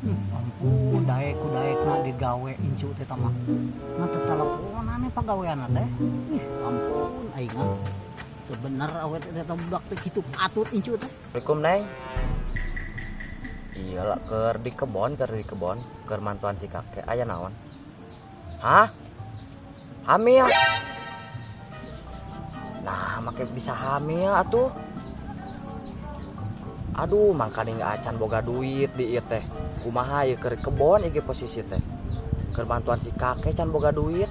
Ampun, daek na digawe incu teh mah. Ngata teleponan pagawean teh. Ih, ampun aing mah. Teu bener awet teh budak teh kitu patut incu teh. Assalamualaikum Neng. Iya lah keur di kebon, keur mantuan si kakek aya naon? Hah? Hamil? Nah, make bisa hamil atuh. Aduh, mangkane acan boga duit di ieu teh. Kumaha ieu keur kebon ieu posisi teh. Keur bantuan si kakek can boga duit.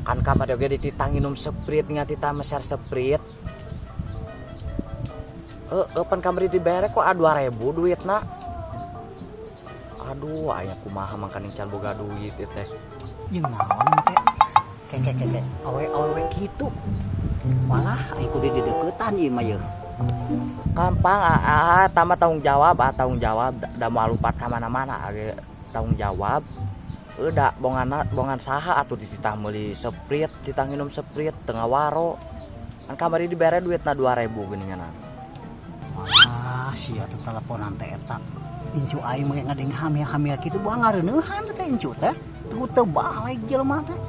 Kan kamari oge dititang minum seprit ngan tita meser seprit. Pan kamari dibere kok 2.000 duitna. Aduh, aya kumaha mangkane can boga duit ieu teh. Jeung naon teh? Kek awewe kitu. Malah aing kudu di deukeutan ieu mah yeuh. Gampang tama tanggung jawab da mau lupat ka mana-mana age tanggung jawab. Udah bongan saha atuh dititah meuli seprit, dititah minum seprit tengah waro. Kan kamari dibere duitna 2.000 geuninganan. Ah, sia teh teleponan teh eta. Incu aing mah ngadeng hamil kitu buang ngareuneuhan teh incu teh. Teu balik jelema teh.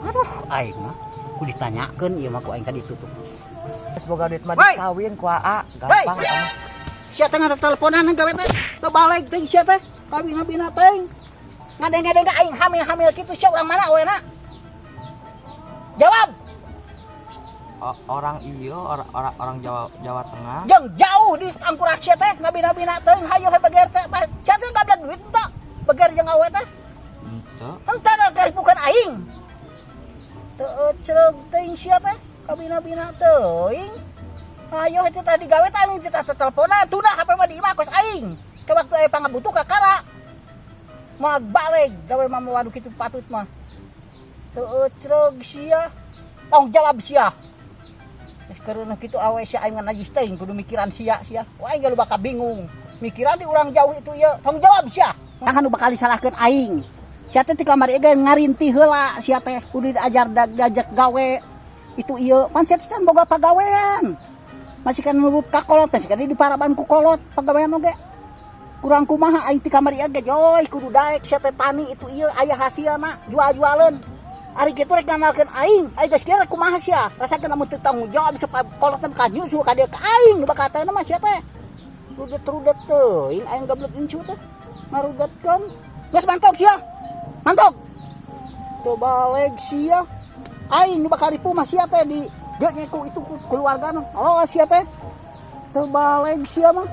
Aduh, aing mah ku ditanyakeun ieu mah ku aing ka ditu tuh. Geus boga duit mah dikawin ku AA, gampang tah. Sia teh ngada teleponan gawe teh. Teu balik teh sia teh. Kabina-bina teh. Ngadeng-ngadeng aing hamil kitu sia urang mana we na? Jawab. Orang iya, orang Jawa Tengah. Jeung jauh di angkurak sia teh ngabina-bina teh hayu he beger teh. Sia teh gablek duit teh. Beger jeung awe teh. Henteu. Tentang teh bukan aing. Teu cereg teh sia teh kabina-bina teuing. Hayu itu tadi gawe teh anu teh teleponan tuna HP mah di imah kos aing. Ke waktu aya pangabutuh kakara. Magbalik gawe mah waduh kitu patut mah. Teu cereg sia. Tong jawab sia. Karena gitu awe si aing najis teh kudu mikiran sia. Wah aing bakal bingung. Mikiran di urang jauh itu ya. Tong jawab sia. Nah anu bakal disalahkeun aing. Sia teh ti kamari ge ngarintih heula sia teh kudu diajar diajak gawe. Itu ieu pan sia teh can boga pagawean. Masih kan nurut ka kolot masih kan diparaban ku kolot pagawean oge. Kurang kumaha aing ti kamari ge joy kudu daek sia teh tani itu ieu aya hasilna jual-jualeun. Ari kitu rek nganalkeun aing geus kira kumaha sia rasakeun amun teu tanggung jawab bisa kolotna ka nyusul ka dieu ka aing bakal teh mah sia teh rudet teuing aing gablek incu teh ngarudetkeun geus mantog sia mantog teu balik sia aing nu bakal ripuh mah sia teh di geus ku itu keluargana aloh sia teh teu balik sia mah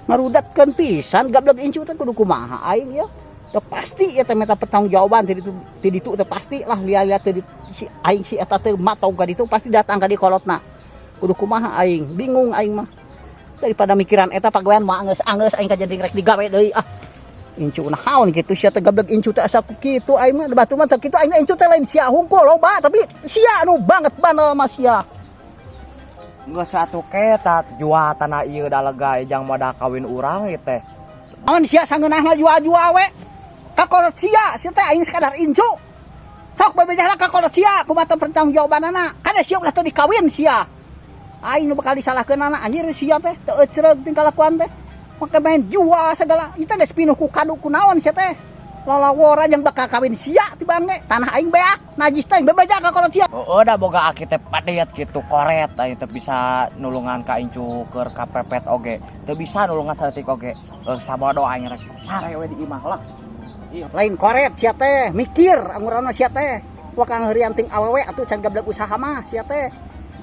ngarudetkeun pisan gablek incu teh kudu kumaha aing ya. Udah pasti ya teh minta pertanggungjawaban ti ditu teh pasti lah lihat teh si aing si eta teh matog ka ditu pasti datang ka di kolotna. Kudu kumaha aing, bingung aing mah. Daripada mikiran eta pagawean mah anggeus aing ka jadi rek digawe deui ah. Incu naon kitu sia teh gablek incu teh asa kitu aing mah batu mah kitu aing incu teh lain sia hungkul loba tapi sia anu banget bandel mah sia. Geus atuh ketat jual tanah ieu da lega jang moda kawin urang ieu teh. Naon sia sangeunahna jual-jual we? Kakolot sia teh aing sekadar incu. Sok babejahna kakolot sia kumaha pertanggungjawabanana. Kada sia ulah teu dikawin sia. Aing nu bakal disalahkeunana anjir sia teh teu ecereug tingkah lakuan teh. Make main jual segala. Ieu teh geus pinuh ku kadu kunaon sia teh. Lalawora yang bakal kawin sia tibang ge tanah aing beak najis teh babejah kakolot sia. Da boga aki teh padet kitu koret aing teh bisa nulungan ka incu keur kapepet oge. Teu bisa nulungan saeutik oge. Sabodo aing rek sare we di imah lah. Lain koret sia teh mikir angurana sia teh wakang heurian ting awewe atuh can gablek usaha mah sia teh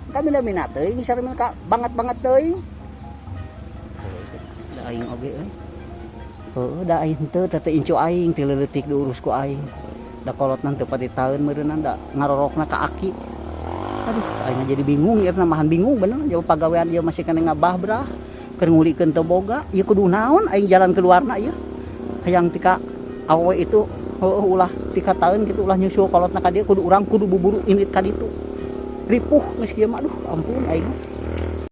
kabina-bina teuing sareng ka banget teuing da aing oge euy da aing teu teh incu aing ti leutik diurus ku aing da kolotna teu pati taeun meureunan da ngarorokna ka aki aduh aing jadi bingung ieu mahan bingung bener jauh pagawean ieu masih kana ngabah brah keur ngulikeun teu boga ieu kudu naon aing jalan keluarna ieu hayang tika awe itu ulah 3 tahun gitu ulah nyusul kolotna ka dieu kudu urang kudu buburu init ka ditu ripuh geus kieu mah aduh ampun aing